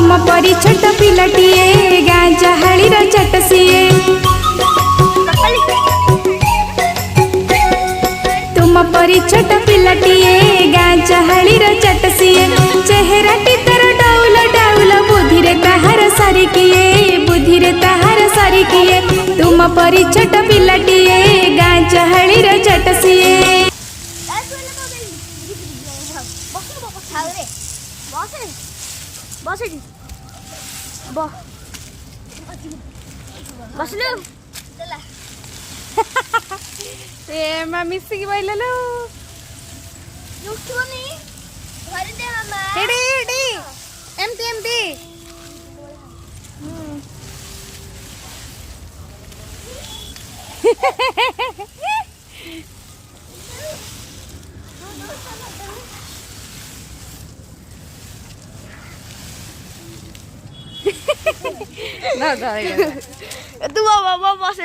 तुम परी छोट पिलाटीए गाँ जहाड़ी चटसीए तुम परी छोट पिलाटीए गाँ जहाड़ी चटसीए चेहराटी तर डाउल डाउल बुद्धि रे ताहार सारिकिए बुद्धि रे ताहार सारिकिए तुम परी छोट पिलाटीए गाँ जहाड़ी चटसीए मिसिक बैलु एमती एमती तू बस